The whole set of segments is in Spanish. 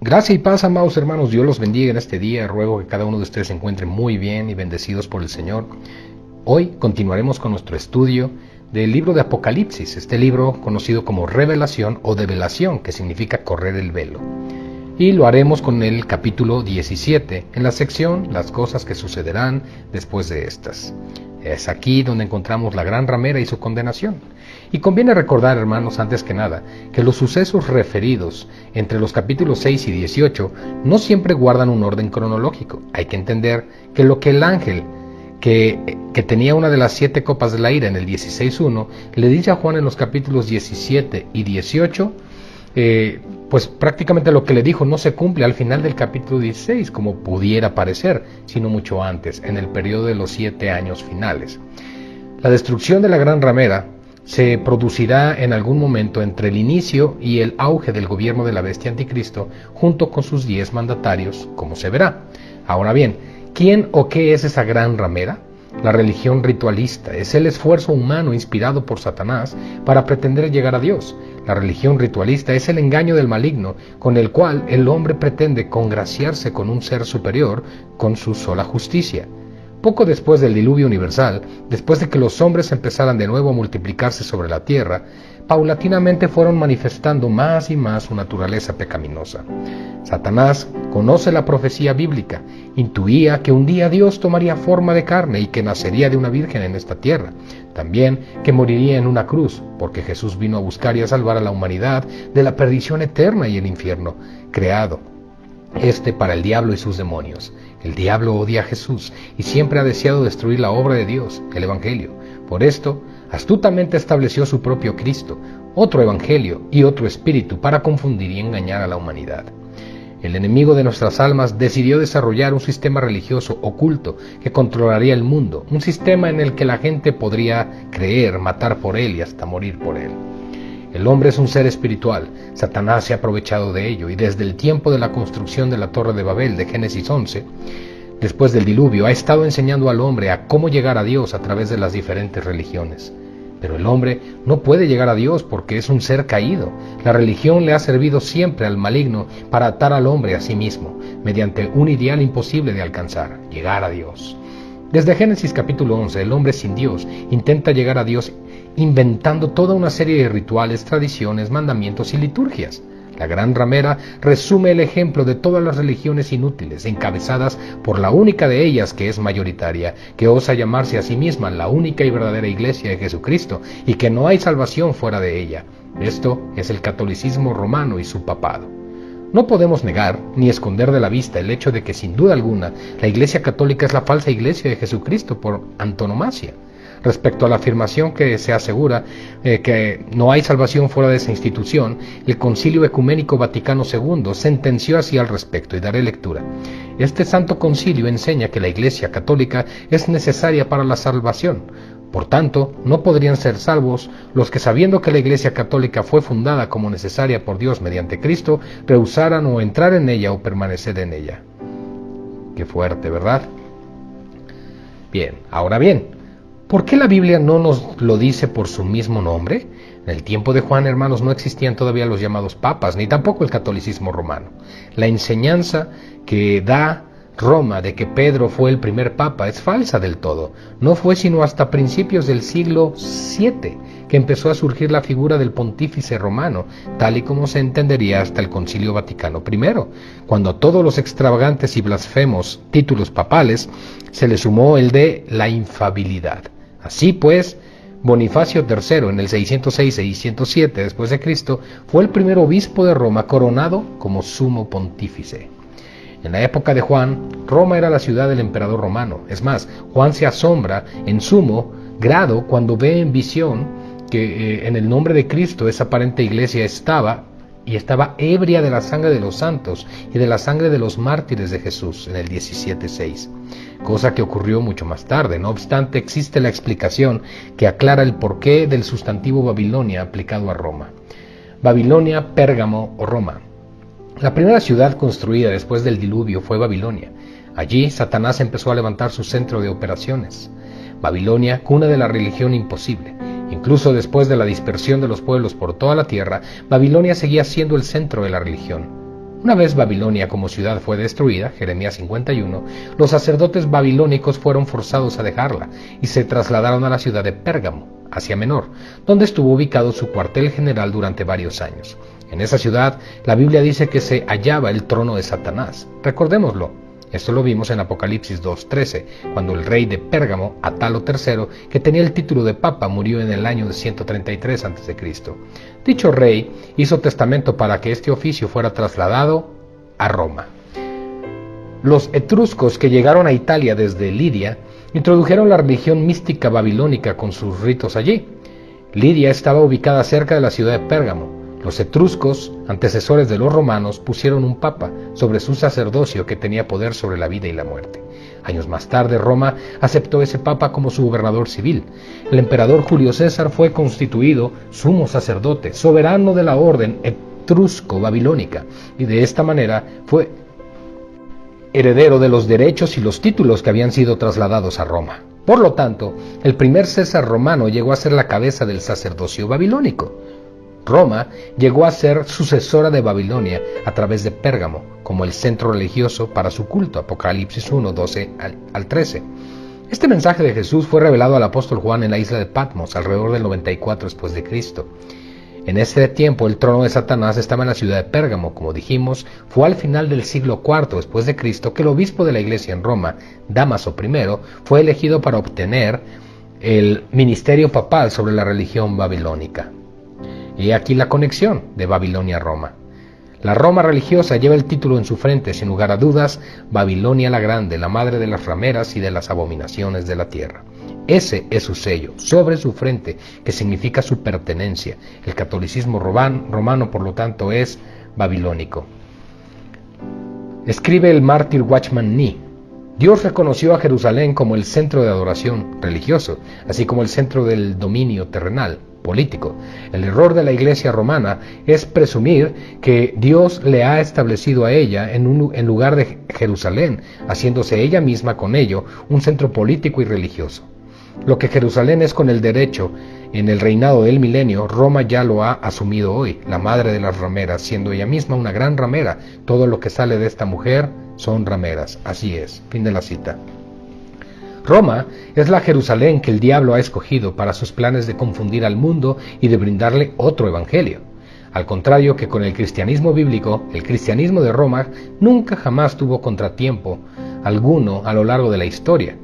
Gracia y paz, amados hermanos, Dios los bendiga en este día. Ruego que cada uno de ustedes se encuentre muy bien y bendecidos por el Señor. Hoy continuaremos con nuestro estudio del libro de Apocalipsis, este libro conocido como Revelación o Develación, que significa correr el velo. Y lo haremos con el capítulo 17, en la sección Las cosas que sucederán después de estas. Es aquí donde encontramos la gran ramera y su condenación. Y conviene recordar, hermanos, antes que nada, que los sucesos referidos entre los capítulos 6 y 18 no siempre guardan un orden cronológico. Hay que entender que lo que el ángel que tenía una de las 7 copas de la ira en el 16.1 le dice a Juan en los capítulos 17 y 18, pues prácticamente lo que le dijo no se cumple al final del capítulo 16, como pudiera parecer, sino mucho antes, en el periodo de los 7 años finales. La destrucción de la gran ramera se producirá en algún momento entre el inicio y el auge del gobierno de la bestia anticristo, junto con sus 10 mandatarios, como se verá. Ahora bien, ¿quién o qué es esa gran ramera? La religión ritualista es el esfuerzo humano inspirado por Satanás para pretender llegar a Dios. La religión ritualista es el engaño del maligno con el cual el hombre pretende congraciarse con un ser superior con su sola justicia. Poco después del diluvio universal, después de que los hombres empezaran de nuevo a multiplicarse sobre la tierra, paulatinamente fueron manifestando más y más su naturaleza pecaminosa. Satanás conoce la profecía bíblica, intuía que un día Dios tomaría forma de carne y que nacería de una virgen en esta tierra, también que moriría en una cruz, porque Jesús vino a buscar y a salvar a la humanidad de la perdición eterna y el infierno, creado para el diablo y sus demonios. El diablo odia a Jesús y siempre ha deseado destruir la obra de Dios, el Evangelio. Por esto, astutamente estableció su propio Cristo, otro Evangelio y otro Espíritu para confundir y engañar a la humanidad. El enemigo de nuestras almas decidió desarrollar un sistema religioso oculto que controlaría el mundo, un sistema en el que la gente podría creer, matar por él y hasta morir por él. El hombre es un ser espiritual. Satanás se ha aprovechado de ello y desde el tiempo de la construcción de la Torre de Babel de Génesis 11, después del diluvio, ha estado enseñando al hombre a cómo llegar a Dios a través de las diferentes religiones. Pero el hombre no puede llegar a Dios porque es un ser caído. La religión le ha servido siempre al maligno para atar al hombre a sí mismo, mediante un ideal imposible de alcanzar, llegar a Dios. Desde Génesis capítulo 11, el hombre sin Dios intenta llegar a Dios inventando toda una serie de rituales, tradiciones, mandamientos y liturgias. La gran ramera resume el ejemplo de todas las religiones inútiles, encabezadas por la única de ellas que es mayoritaria, que osa llamarse a sí misma la única y verdadera iglesia de Jesucristo, y que no hay salvación fuera de ella. Esto es el catolicismo romano y su papado. No podemos negar ni esconder de la vista el hecho de que sin duda alguna la Iglesia Católica es la falsa iglesia de Jesucristo por antonomasia. Respecto a la afirmación que se asegura que no hay salvación fuera de esa institución, el Concilio Ecuménico Vaticano II sentenció así al respecto, y daré lectura. Este santo concilio enseña que la Iglesia Católica es necesaria para la salvación. Por tanto, no podrían ser salvos los que, sabiendo que la Iglesia Católica fue fundada como necesaria por Dios mediante Cristo, rehusaran o entrar en ella o permanecer en ella. Qué fuerte, ¿verdad? Bien, ahora bien, ¿por qué la Biblia no nos lo dice por su mismo nombre? En el tiempo de Juan, hermanos, no existían todavía los llamados papas, ni tampoco el catolicismo romano. La enseñanza que da Roma de que Pedro fue el primer papa es falsa del todo. No fue sino hasta principios del siglo VII que empezó a surgir la figura del pontífice romano, tal y como se entendería hasta el Concilio Vaticano I, cuando a todos los extravagantes y blasfemos títulos papales se le sumó el de la infabilidad. Así pues, Bonifacio III en el 606-607 después de Cristo fue el primer obispo de Roma coronado como sumo pontífice. En la época de Juan, Roma era la ciudad del emperador romano. Es más, Juan se asombra en sumo grado cuando ve en visión que en el nombre de Cristo esa aparente iglesia estaba ebria de la sangre de los santos y de la sangre de los mártires de Jesús en el 17:6, cosa que ocurrió mucho más tarde. No obstante, existe la explicación que aclara el porqué del sustantivo Babilonia aplicado a Roma. Babilonia, Pérgamo o Roma. La primera ciudad construida después del diluvio fue Babilonia. Allí Satanás empezó a levantar su centro de operaciones. Babilonia, cuna de la religión imposible. Incluso después de la dispersión de los pueblos por toda la tierra, Babilonia seguía siendo el centro de la religión. Una vez Babilonia como ciudad fue destruida, Jeremías 51, los sacerdotes babilónicos fueron forzados a dejarla y se trasladaron a la ciudad de Pérgamo, Asia Menor, donde estuvo ubicado su cuartel general durante varios años. En esa ciudad, la Biblia dice que se hallaba el trono de Satanás. Recordémoslo. Esto lo vimos en Apocalipsis 2:13, cuando el rey de Pérgamo, Atalo III, que tenía el título de papa, murió en el año de 133 a.C. Dicho rey hizo testamento para que este oficio fuera trasladado a Roma. Los etruscos que llegaron a Italia desde Lidia introdujeron la religión mística babilónica con sus ritos allí. Lidia estaba ubicada cerca de la ciudad de Pérgamo. Los etruscos, antecesores de los romanos, pusieron un papa sobre su sacerdocio que tenía poder sobre la vida y la muerte. Años más tarde, Roma aceptó ese papa como su gobernador civil. El emperador Julio César fue constituido sumo sacerdote, soberano de la orden etrusco-babilónica, y de esta manera fue heredero de los derechos y los títulos que habían sido trasladados a Roma. Por lo tanto, el primer César romano llegó a ser la cabeza del sacerdocio babilónico. Roma llegó a ser sucesora de Babilonia a través de Pérgamo, como el centro religioso para su culto, Apocalipsis 1:12 al 13. Este mensaje de Jesús fue revelado al apóstol Juan en la isla de Patmos, alrededor del 94 después de Cristo. En ese tiempo el trono de Satanás estaba en la ciudad de Pérgamo. Como dijimos, fue al final del siglo IV después de Cristo que el obispo de la iglesia en Roma, Dámaso I, fue elegido para obtener el ministerio papal sobre la religión babilónica. Y aquí la conexión de Babilonia a Roma. La Roma religiosa lleva el título en su frente, sin lugar a dudas, Babilonia la Grande, la madre de las rameras y de las abominaciones de la tierra. Ese es su sello, sobre su frente, que significa su pertenencia. El catolicismo romano, por lo tanto, es babilónico. Escribe el mártir Watchman Nee: Dios reconoció a Jerusalén como el centro de adoración religioso, así como el centro del dominio terrenal, político. El error de la iglesia romana es presumir que Dios le ha establecido a ella en lugar de Jerusalén, haciéndose ella misma con ello un centro político y religioso. Lo que Jerusalén es con el derecho en el reinado del milenio, Roma ya lo ha asumido hoy, la madre de las rameras, siendo ella misma una gran ramera. Todo lo que sale de esta mujer son rameras. Así es. Fin de la cita. Roma es la Jerusalén que el diablo ha escogido para sus planes de confundir al mundo y de brindarle otro evangelio. Al contrario que con el cristianismo bíblico, el cristianismo de Roma nunca jamás tuvo contratiempo alguno a lo largo de la historia.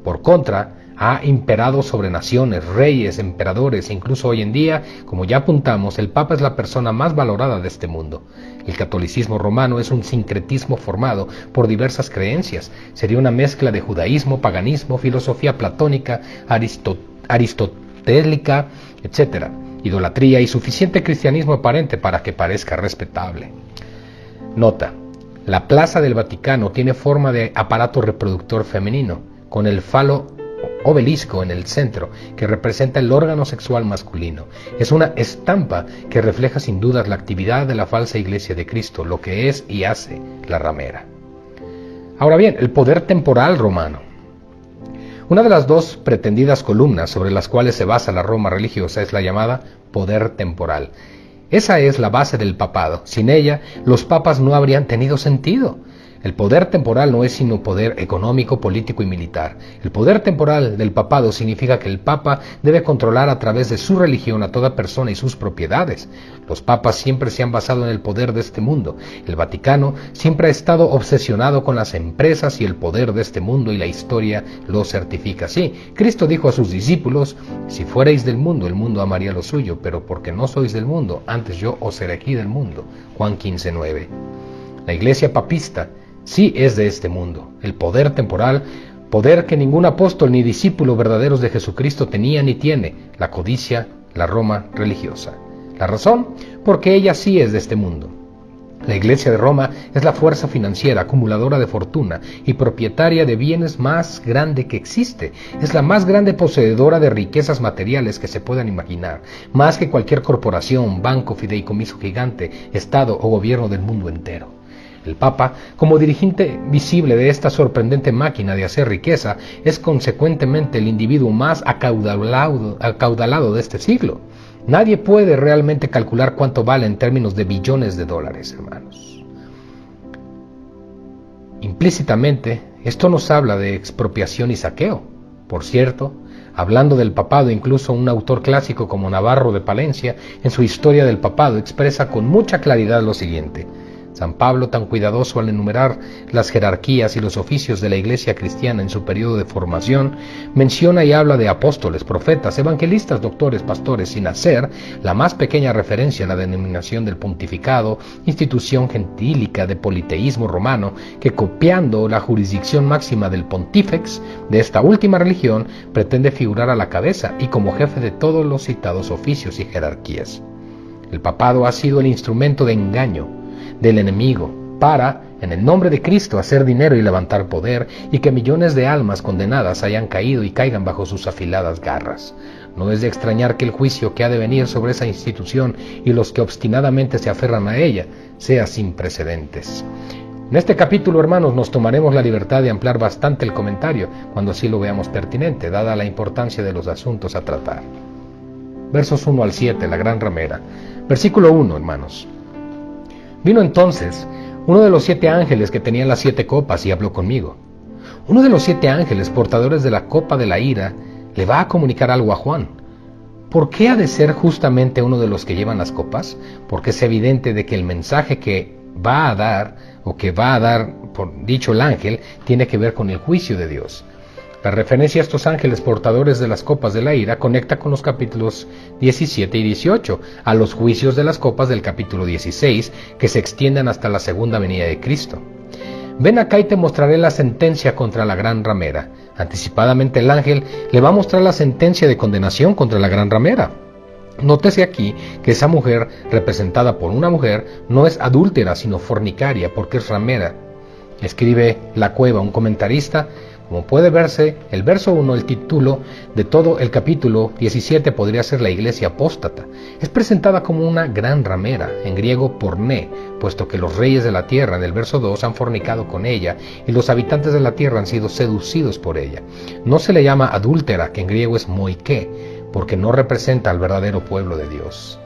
Por contra, ha imperado sobre naciones, reyes, emperadores, e incluso hoy en día, como ya apuntamos, el Papa es la persona más valorada de este mundo. El catolicismo romano es un sincretismo formado por diversas creencias. Sería una mezcla de judaísmo, paganismo, filosofía platónica, aristotélica, etc. Idolatría y suficiente cristianismo aparente para que parezca respetable. Nota: la Plaza del Vaticano tiene forma de aparato reproductor femenino, con el falo obelisco en el centro, que representa el órgano sexual masculino. Es una estampa que refleja sin dudas la actividad de la falsa iglesia de Cristo, lo que es y hace la ramera. Ahora bien, el poder temporal romano. Una de las dos pretendidas columnas sobre las cuales se basa la Roma religiosa es la llamada poder temporal. Esa es la base del papado. Sin ella, los papas no habrían tenido sentido. El poder temporal no es sino poder económico, político y militar. El poder temporal del papado significa que el papa debe controlar a través de su religión a toda persona y sus propiedades. Los papas siempre se han basado en el poder de este mundo. El Vaticano siempre ha estado obsesionado con las empresas y el poder de este mundo, y la historia lo certifica así. Cristo dijo a sus discípulos: si fuerais del mundo, el mundo amaría lo suyo, pero porque no sois del mundo, antes yo os seré aquí del mundo. Juan 15:9. La iglesia papista sí es de este mundo. El poder temporal, poder que ningún apóstol ni discípulo verdaderos de Jesucristo tenía ni tiene, la codicia, la Roma religiosa. La razón, porque ella sí es de este mundo. La Iglesia de Roma es la fuerza financiera, acumuladora de fortuna y propietaria de bienes más grande que existe. Es la más grande poseedora de riquezas materiales que se puedan imaginar, más que cualquier corporación, banco, fideicomiso gigante, estado o gobierno del mundo entero. El Papa, como dirigente visible de esta sorprendente máquina de hacer riqueza, es consecuentemente el individuo más acaudalado de este siglo. Nadie puede realmente calcular cuánto vale en términos de billones de dólares, hermanos. Implícitamente, esto nos habla de expropiación y saqueo. Por cierto, hablando del papado, incluso un autor clásico como Navarro de Palencia, en su Historia del Papado, expresa con mucha claridad lo siguiente. San Pablo, tan cuidadoso al enumerar las jerarquías y los oficios de la Iglesia cristiana en su periodo de formación, menciona y habla de apóstoles, profetas, evangelistas, doctores, pastores, sin hacer la más pequeña referencia a la denominación del pontificado, institución gentílica de politeísmo romano, que copiando la jurisdicción máxima del pontífex de esta última religión, pretende figurar a la cabeza y como jefe de todos los citados oficios y jerarquías. El papado ha sido el instrumento de engaño del enemigo para, en el nombre de Cristo, hacer dinero y levantar poder, y que millones de almas condenadas hayan caído y caigan bajo sus afiladas garras. No es de extrañar que el juicio que ha de venir sobre esa institución y los que obstinadamente se aferran a ella sea sin precedentes. En este capítulo, hermanos, nos tomaremos la libertad de ampliar bastante el comentario, cuando así lo veamos pertinente, dada la importancia de los asuntos a tratar. Versos 1 al 7, la gran ramera. Versículo 1, hermanos. Vino entonces uno de los 7 ángeles que tenían las 7 copas y habló conmigo. Uno de los 7 ángeles portadores de la copa de la ira le va a comunicar algo a Juan. ¿Por qué ha de ser justamente uno de los que llevan las copas? Porque es evidente de que el mensaje que va a dar, por dicho el ángel, tiene que ver con el juicio de Dios. La referencia a estos ángeles portadores de las copas de la ira conecta con los capítulos 17 y 18, a los juicios de las copas del capítulo 16, que se extienden hasta la segunda venida de Cristo. Ven acá y te mostraré la sentencia contra la gran ramera. Anticipadamente el ángel le va a mostrar la sentencia de condenación contra la gran ramera. Nótese aquí que esa mujer, representada por una mujer, no es adúltera, sino fornicaria, porque es ramera. Escribe La Cueva, un comentarista. Como puede verse, el verso 1, el título de todo el capítulo 17 podría ser la iglesia apóstata. Es presentada como una gran ramera, en griego porné, puesto que los reyes de la tierra, en el verso 2, han fornicado con ella y los habitantes de la tierra han sido seducidos por ella. No se le llama adúltera, que en griego es moiké, porque no representa al verdadero pueblo de Dios.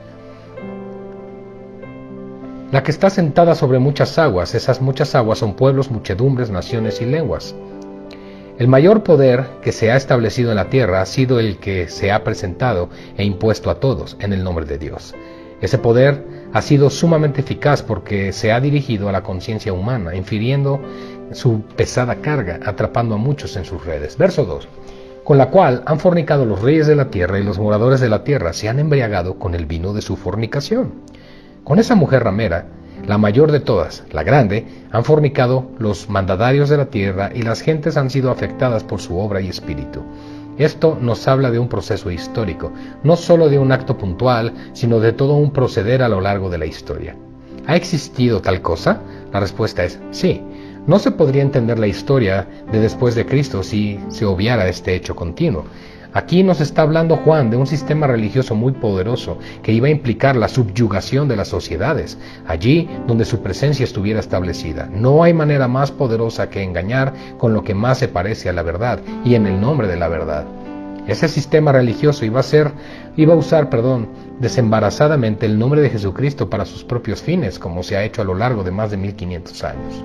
La que está sentada sobre muchas aguas, esas muchas aguas son pueblos, muchedumbres, naciones y lenguas. El mayor poder que se ha establecido en la tierra ha sido el que se ha presentado e impuesto a todos en el nombre de Dios. Ese poder ha sido sumamente eficaz porque se ha dirigido a la conciencia humana, infiriendo su pesada carga, atrapando a muchos en sus redes. Verso 2. Con la cual han fornicado los reyes de la tierra y los moradores de la tierra se han embriagado con el vino de su fornicación. Con esa mujer ramera, la mayor de todas, la grande, han fornicado los mandatarios de la tierra y las gentes han sido afectadas por su obra y espíritu. Esto nos habla de un proceso histórico, no solo de un acto puntual, sino de todo un proceder a lo largo de la historia. ¿Ha existido tal cosa? La respuesta es sí. No se podría entender la historia de después de Cristo si se obviara este hecho continuo. Aquí nos está hablando Juan de un sistema religioso muy poderoso que iba a implicar la subyugación de las sociedades, allí donde su presencia estuviera establecida. No hay manera más poderosa que engañar con lo que más se parece a la verdad y en el nombre de la verdad. Ese sistema religioso iba a usar desembarazadamente el nombre de Jesucristo para sus propios fines, como se ha hecho a lo largo de más de 1500 años.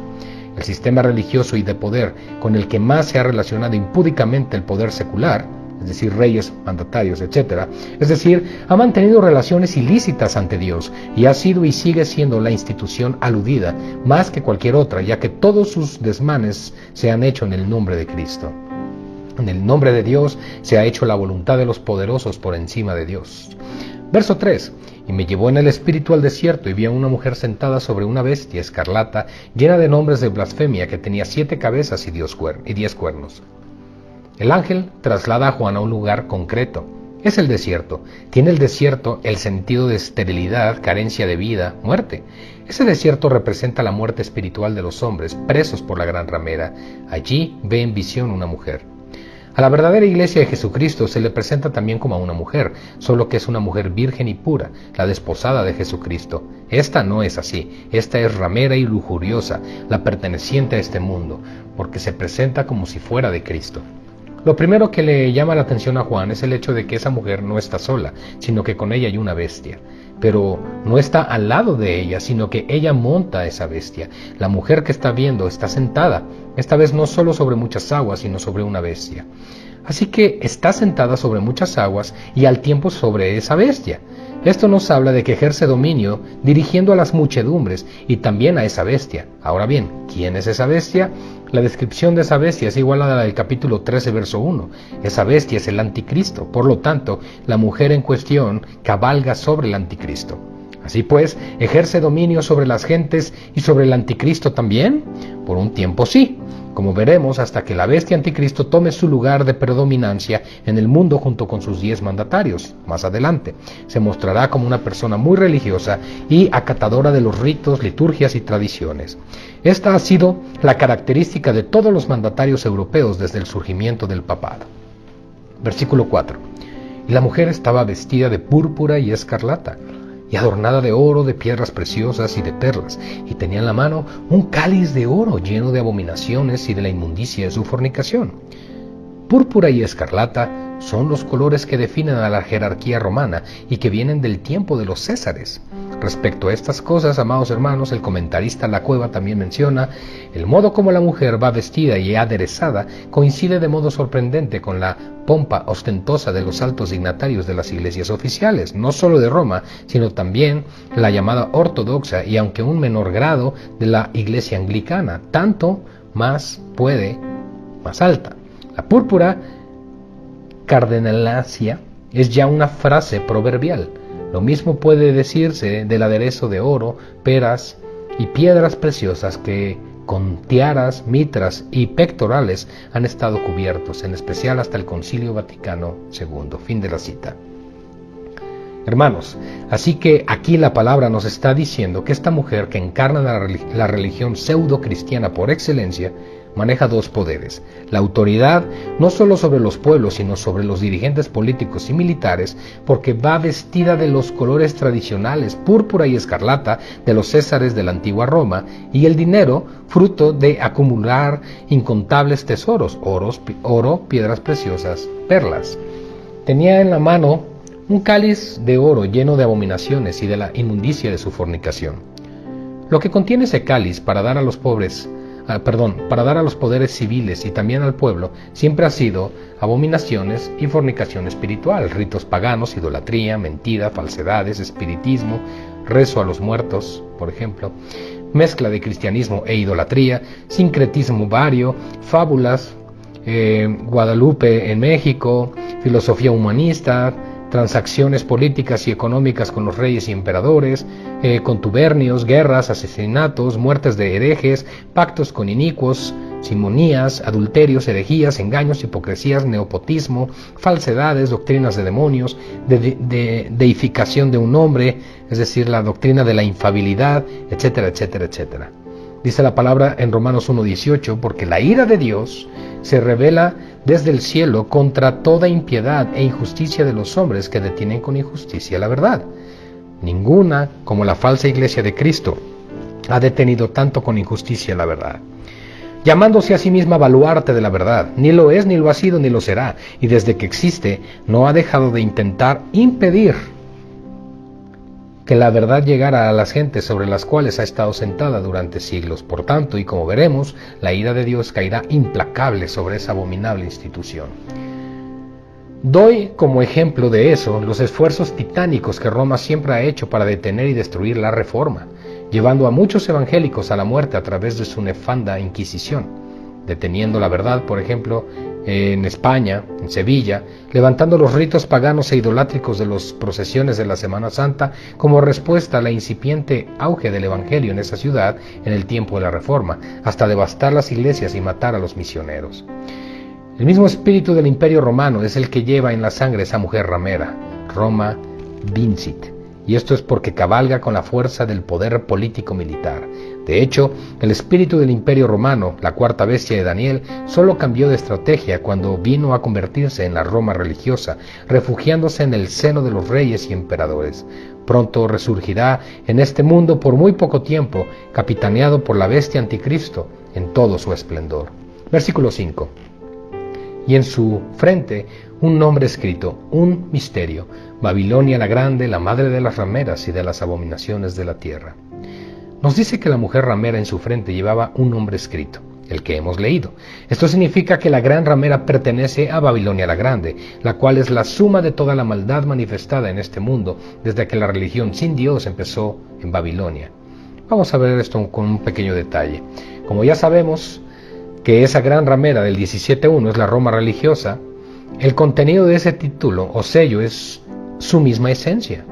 El sistema religioso y de poder con el que más se ha relacionado impúdicamente el poder secular, es decir, reyes, mandatarios, etc. Es decir, ha mantenido relaciones ilícitas ante Dios y ha sido y sigue siendo la institución aludida más que cualquier otra, ya que todos sus desmanes se han hecho en el nombre de Cristo. En el nombre de Dios se ha hecho la voluntad de los poderosos por encima de Dios. Verso 3. Y me llevó en el espíritu al desierto, y vi a una mujer sentada sobre una bestia escarlata, llena de nombres de blasfemia, que tenía 7 cabezas y 10 cuernos. El ángel traslada a Juan a un lugar concreto. Es el desierto. Tiene el desierto el sentido de esterilidad, carencia de vida, muerte. Ese desierto representa la muerte espiritual de los hombres, presos por la gran ramera. Allí ve en visión una mujer. A la verdadera iglesia de Jesucristo se le presenta también como a una mujer, solo que es una mujer virgen y pura, la desposada de Jesucristo. Esta no es así, esta es ramera y lujuriosa, la perteneciente a este mundo, porque se presenta como si fuera de Cristo. Lo primero que le llama la atención a Juan es el hecho de que esa mujer no está sola, sino que con ella hay una bestia. Pero no está al lado de ella, sino que ella monta a esa bestia. La mujer que está viendo está sentada, esta vez no solo sobre muchas aguas, sino sobre una bestia. Así que está sentada sobre muchas aguas y al tiempo sobre esa bestia. Esto nos habla de que ejerce dominio dirigiendo a las muchedumbres y también a esa bestia. Ahora bien, ¿quién es esa bestia? La descripción de esa bestia es igual a la del capítulo 13, verso 1. Esa bestia es el anticristo, por lo tanto, la mujer en cuestión cabalga sobre el anticristo. Así pues, ¿ejerce dominio sobre las gentes y sobre el anticristo también? Por un tiempo sí, como veremos, hasta que la bestia anticristo tome su lugar de predominancia en el mundo junto con sus 10 mandatarios. Más adelante, se mostrará como una persona muy religiosa y acatadora de los ritos, liturgias y tradiciones. Esta ha sido la característica de todos los mandatarios europeos desde el surgimiento del papado. Versículo 4. Y la mujer estaba vestida de púrpura y escarlata, y adornada de oro, de piedras preciosas y de perlas, y tenía en la mano un cáliz de oro lleno de abominaciones y de la inmundicia de su fornicación. Púrpura y escarlata son los colores que definen a la jerarquía romana y que vienen del tiempo de los Césares. Respecto a estas cosas, amados hermanos, el comentarista La Cueva también menciona: el modo como la mujer va vestida y aderezada coincide de modo sorprendente con la pompa ostentosa de los altos dignatarios de las iglesias oficiales, no solo de Roma, sino también la llamada ortodoxa y, aunque en un menor grado, de la iglesia anglicana, tanto más alta. La púrpura cardenalacia es ya una frase proverbial. Lo mismo puede decirse del aderezo de oro, peras y piedras preciosas que con tiaras, mitras y pectorales han estado cubiertos, en especial hasta el Concilio Vaticano II. Fin de la cita. Hermanos, así que aquí la palabra nos está diciendo que esta mujer que encarna la religión pseudo-cristiana por excelencia maneja 2 poderes: la autoridad no solo sobre los pueblos, sino sobre los dirigentes políticos y militares, porque va vestida de los colores tradicionales, púrpura y escarlata, de los césares de la antigua Roma, y el dinero, fruto de acumular incontables tesoros, oro, piedras preciosas, perlas. Tenía en la mano un cáliz de oro lleno de abominaciones y de la inmundicia de su fornicación. Lo que contiene ese cáliz para dar a los poderes civiles y también al pueblo siempre ha sido abominaciones y fornicación espiritual, ritos paganos, idolatría, mentira, falsedades, espiritismo, rezo a los muertos, por ejemplo, mezcla de cristianismo e idolatría, sincretismo vario, fábulas, Guadalupe en México, filosofía humanista, transacciones políticas y económicas con los reyes y emperadores, contubernios, guerras, asesinatos, muertes de herejes, pactos con inicuos, simonías, adulterios, herejías, engaños, hipocresías, neopotismo, falsedades, doctrinas de demonios, deificación de un hombre, es decir, la doctrina de la infabilidad, etcétera, etcétera, etcétera. Dice la palabra en Romanos 1:18, porque la ira de Dios se revela desde el cielo contra toda impiedad e injusticia de los hombres que detienen con injusticia la verdad. Ninguna, como la falsa iglesia de Cristo, ha detenido tanto con injusticia la verdad, llamándose a sí misma baluarte de la verdad. Ni lo es, ni lo ha sido, ni lo será, y desde que existe no ha dejado de intentar impedir que la verdad llegara a las gentes sobre las cuales ha estado sentada durante siglos. Por tanto, y como veremos, la ira de Dios caerá implacable sobre esa abominable institución. Doy como ejemplo de eso los esfuerzos titánicos que Roma siempre ha hecho para detener y destruir la Reforma, llevando a muchos evangélicos a la muerte a través de su nefanda Inquisición, deteniendo la verdad, por ejemplo, en España, en Sevilla, levantando los ritos paganos e idolátricos de las procesiones de la Semana Santa como respuesta a la incipiente auge del Evangelio en esa ciudad en el tiempo de la Reforma, hasta devastar las iglesias y matar a los misioneros. El mismo espíritu del Imperio Romano es el que lleva en la sangre esa mujer ramera, Roma vincit, y esto es porque cabalga con la fuerza del poder político-militar. De hecho, el espíritu del Imperio Romano, la cuarta bestia de Daniel, solo cambió de estrategia cuando vino a convertirse en la Roma religiosa, refugiándose en el seno de los reyes y emperadores. Pronto resurgirá en este mundo por muy poco tiempo, capitaneado por la bestia anticristo en todo su esplendor. Versículo 5. Y en su frente un nombre escrito, un misterio, Babilonia la Grande, la madre de las rameras y de las abominaciones de la tierra. Nos dice que la mujer ramera en su frente llevaba un nombre escrito, el que hemos leído. Esto significa que la gran ramera pertenece a Babilonia la Grande, la cual es la suma de toda la maldad manifestada en este mundo desde que la religión sin Dios empezó en Babilonia. Vamos a ver esto con un pequeño detalle. Como ya sabemos que esa gran ramera del 17.1 es la Roma religiosa, el contenido de ese título o sello es su misma esencia.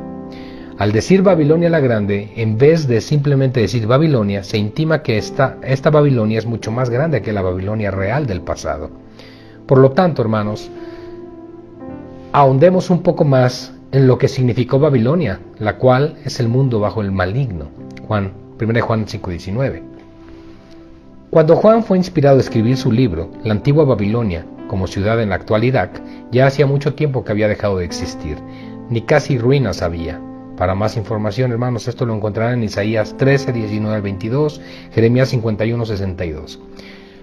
Al decir Babilonia la Grande, en vez de simplemente decir Babilonia, se intima que esta Babilonia es mucho más grande que la Babilonia real del pasado. Por lo tanto, hermanos, ahondemos un poco más en lo que significó Babilonia, la cual es el mundo bajo el maligno. 1 Juan 5:19. Cuando Juan fue inspirado a escribir su libro, la antigua Babilonia, como ciudad en la actual Irak, ya hacía mucho tiempo que había dejado de existir, ni casi ruinas había. Para más información, hermanos, esto lo encontrarán en Isaías 13, 19 al 22, Jeremías 51, 62.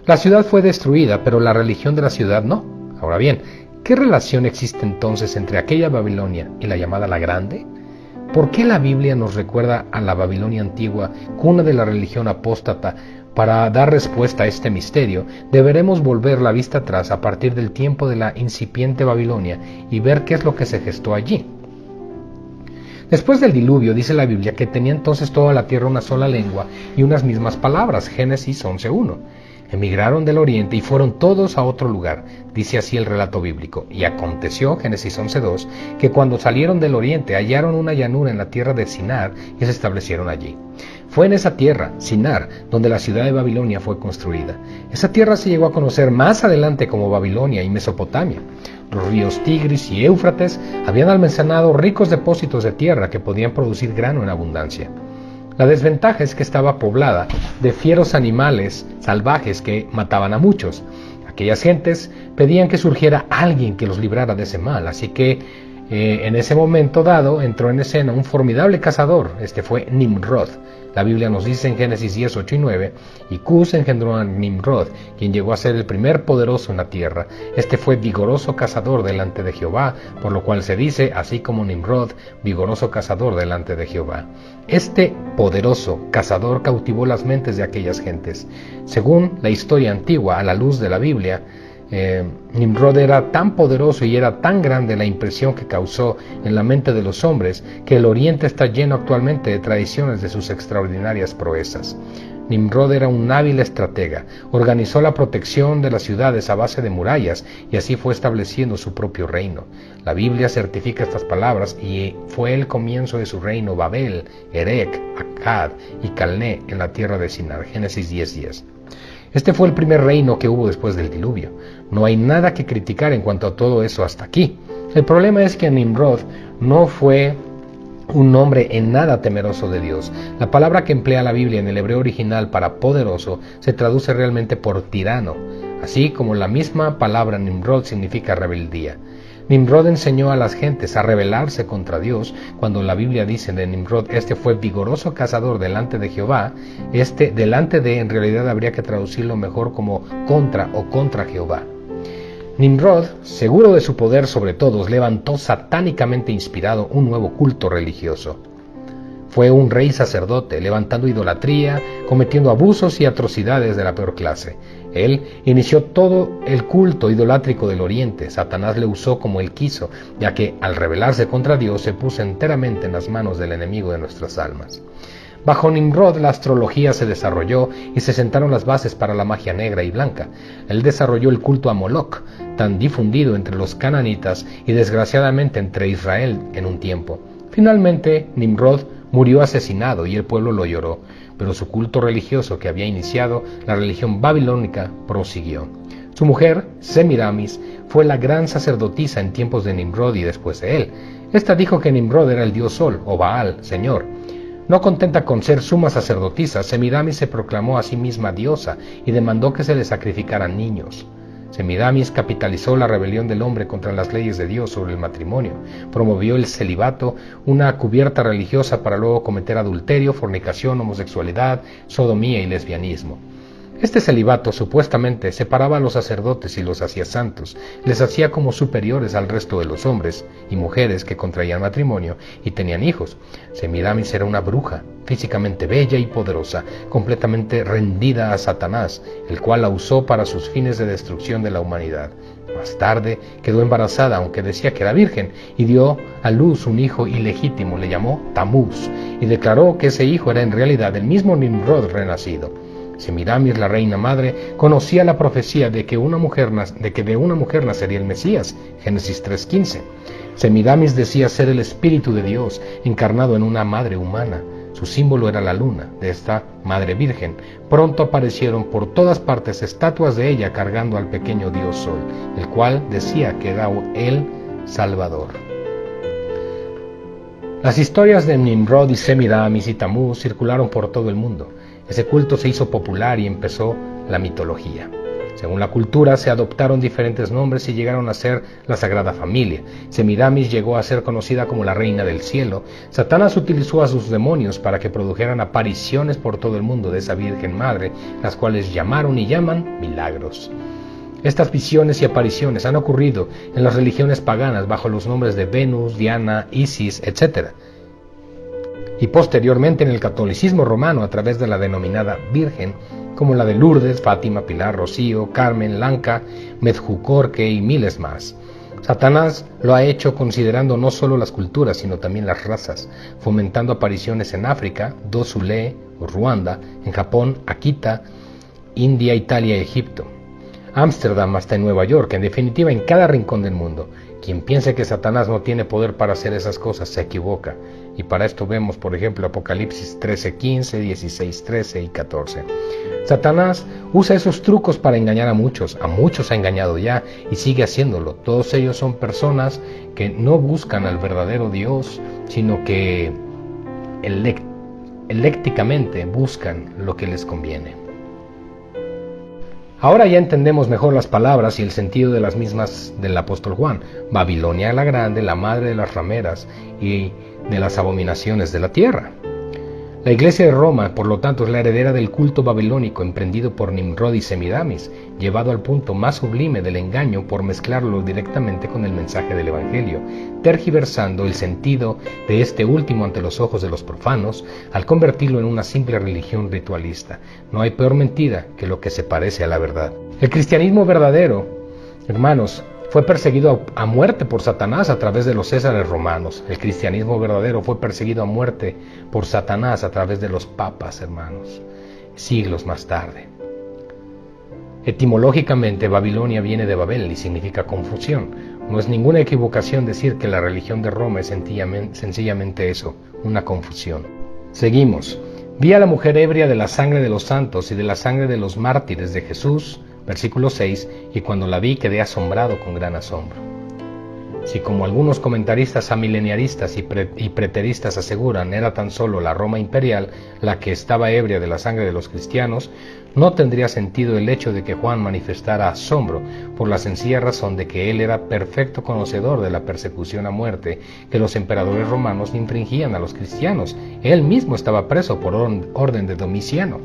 La ciudad fue destruida, pero la religión de la ciudad no. Ahora bien, ¿qué relación existe entonces entre aquella Babilonia y la llamada la Grande? ¿Por qué la Biblia nos recuerda a la Babilonia antigua, cuna de la religión apóstata? Para dar respuesta a este misterio, deberemos volver la vista atrás a partir del tiempo de la incipiente Babilonia y ver qué es lo que se gestó allí. Después del diluvio, dice la Biblia que tenía entonces toda la tierra una sola lengua y unas mismas palabras, Génesis 11.1. Emigraron del oriente y fueron todos a otro lugar, dice así el relato bíblico. Y aconteció, Génesis 11.2, que cuando salieron del oriente hallaron una llanura en la tierra de Sinar y se establecieron allí. Fue en esa tierra, Sinar, donde la ciudad de Babilonia fue construida. Esa tierra se llegó a conocer más adelante como Babilonia y Mesopotamia. Los ríos Tigris y Éufrates habían almacenado ricos depósitos de tierra que podían producir grano en abundancia. La desventaja es que estaba poblada de fieros animales salvajes que mataban a muchos. Aquellas gentes pedían que surgiera alguien que los librara de ese mal, así que en ese momento dado entró en escena un formidable cazador. Este fue Nimrod. La Biblia nos dice en Génesis 10, 8 y 9, y Cus engendró a Nimrod, quien llegó a ser el primer poderoso en la tierra. Este fue vigoroso cazador delante de Jehová, por lo cual se dice, así como Nimrod, vigoroso cazador delante de Jehová. Este poderoso cazador cautivó las mentes de aquellas gentes. Según la historia antigua, a la luz de la Biblia, Nimrod era tan poderoso y era tan grande la impresión que causó en la mente de los hombres que el Oriente está lleno actualmente de tradiciones de sus extraordinarias proezas. Nimrod era un hábil estratega, organizó la protección de las ciudades a base de murallas y así fue estableciendo su propio reino. La Biblia certifica estas palabras y fue el comienzo de su reino Babel, Erech, Akkad y Calné en la tierra de Sinar. Génesis 10:10. Este fue el primer reino que hubo después del diluvio. No hay nada que criticar en cuanto a todo eso hasta aquí. El problema es que Nimrod no fue un hombre en nada temeroso de Dios. La palabra que emplea la Biblia en el hebreo original para poderoso se traduce realmente por tirano, así como la misma palabra Nimrod significa rebeldía. Nimrod enseñó a las gentes a rebelarse contra Dios. Cuando la Biblia dice de Nimrod, este fue vigoroso cazador delante de Jehová, delante de, en realidad habría que traducirlo mejor como contra o contra Jehová. Nimrod, seguro de su poder sobre todos, levantó satánicamente inspirado un nuevo culto religioso. Fue un rey sacerdote, levantando idolatría, cometiendo abusos y atrocidades de la peor clase. Él inició todo el culto idolátrico del oriente. Satanás le usó como él quiso, ya que al rebelarse contra Dios se puso enteramente en las manos del enemigo de nuestras almas. Bajo Nimrod la astrología se desarrolló y se sentaron las bases para la magia negra y blanca. Él desarrolló el culto a Moloch, tan difundido entre los cananitas y desgraciadamente entre Israel en un tiempo. Finalmente, Nimrod murió asesinado y el pueblo lo lloró, pero su culto religioso que había iniciado la religión babilónica prosiguió. Su mujer, Semiramis, fue la gran sacerdotisa en tiempos de Nimrod y después de él. Esta dijo que Nimrod era el dios Sol, o Baal, señor. No contenta con ser suma sacerdotisa, Semiramis se proclamó a sí misma diosa y demandó que se le sacrificaran niños. Semiramis capitalizó la rebelión del hombre contra las leyes de Dios sobre el matrimonio, promovió el celibato, una cubierta religiosa para luego cometer adulterio, fornicación, homosexualidad, sodomía y lesbianismo. Este celibato supuestamente separaba a los sacerdotes y los hacía santos, les hacía como superiores al resto de los hombres y mujeres que contraían matrimonio y tenían hijos. Semiramis era una bruja, físicamente bella y poderosa, completamente rendida a Satanás, el cual la usó para sus fines de destrucción de la humanidad. Más tarde quedó embarazada, aunque decía que era virgen, y dio a luz un hijo ilegítimo, le llamó Tamuz, y declaró que ese hijo era en realidad el mismo Nimrod renacido. Semiramis, la reina madre, conocía la profecía de que de una mujer nacería el Mesías, Génesis 3:15. Semiramis decía ser el Espíritu de Dios encarnado en una madre humana. Su símbolo era la luna, de esta madre virgen. Pronto aparecieron por todas partes estatuas de ella cargando al pequeño dios Sol, el cual decía que era el Salvador. Las historias de Nimrod y Semiramis y Tamuz circularon por todo el mundo. Ese culto se hizo popular y empezó la mitología. Según la cultura, se adoptaron diferentes nombres y llegaron a ser la Sagrada Familia. Semiramis llegó a ser conocida como la Reina del Cielo. Satanás utilizó a sus demonios para que produjeran apariciones por todo el mundo de esa Virgen Madre, las cuales llamaron y llaman milagros. Estas visiones y apariciones han ocurrido en las religiones paganas bajo los nombres de Venus, Diana, Isis, etc., y posteriormente en el catolicismo romano a través de la denominada Virgen, como la de Lourdes, Fátima, Pilar, Rocío, Carmen, Lanka, Medjugorje y miles más. Satanás lo ha hecho considerando no solo las culturas, sino también las razas, fomentando apariciones en África, Dosule o Ruanda, en Japón, Akita, India, Italia y Egipto, Ámsterdam hasta en Nueva York, en definitiva en cada rincón del mundo. Quien piense que Satanás no tiene poder para hacer esas cosas se equivoca. Y para esto vemos, por ejemplo, Apocalipsis 13:15, 16:13 y 14. Satanás usa esos trucos para engañar a muchos ha engañado ya y sigue haciéndolo. Todos ellos son personas que no buscan al verdadero Dios, sino que elécticamente buscan lo que les conviene. Ahora ya entendemos mejor las palabras y el sentido de las mismas del apóstol Juan. Babilonia la grande, la madre de las rameras y de las abominaciones de la tierra. La iglesia de Roma, por lo tanto, es la heredera del culto babilónico emprendido por Nimrod y Semiramis, llevado al punto más sublime del engaño por mezclarlo directamente con el mensaje del Evangelio, tergiversando el sentido de este último ante los ojos de los profanos, al convertirlo en una simple religión ritualista. No hay peor mentira que lo que se parece a la verdad. El cristianismo verdadero, hermanos, fue perseguido a muerte por Satanás a través de los césares romanos. El cristianismo verdadero fue perseguido a muerte por Satanás a través de los papas, hermanos, siglos más tarde. Etimológicamente, Babilonia viene de Babel y significa confusión. No es ninguna equivocación decir que la religión de Roma es sencillamente eso, una confusión. Seguimos. Vi a la mujer ebria de la sangre de los santos y de la sangre de los mártires de Jesús, versículo 6, y cuando la vi quedé asombrado con gran asombro. Si como algunos comentaristas amileniaristas y preteristas aseguran era tan solo la Roma imperial la que estaba ebria de la sangre de los cristianos, no tendría sentido el hecho de que Juan manifestara asombro por la sencilla razón de que él era perfecto conocedor de la persecución a muerte que los emperadores romanos infringían a los cristianos. Él mismo estaba preso por orden de Domiciano.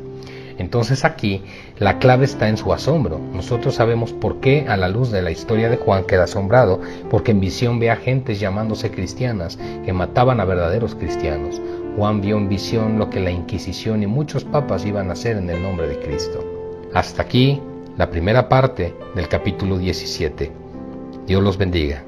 Entonces aquí la clave está en su asombro. Nosotros sabemos por qué a la luz de la historia de Juan queda asombrado, porque en visión ve a gentes llamándose cristianas que mataban a verdaderos cristianos. Juan vio en visión lo que la Inquisición y muchos papas iban a hacer en el nombre de Cristo. Hasta aquí la primera parte del capítulo 17. Dios los bendiga.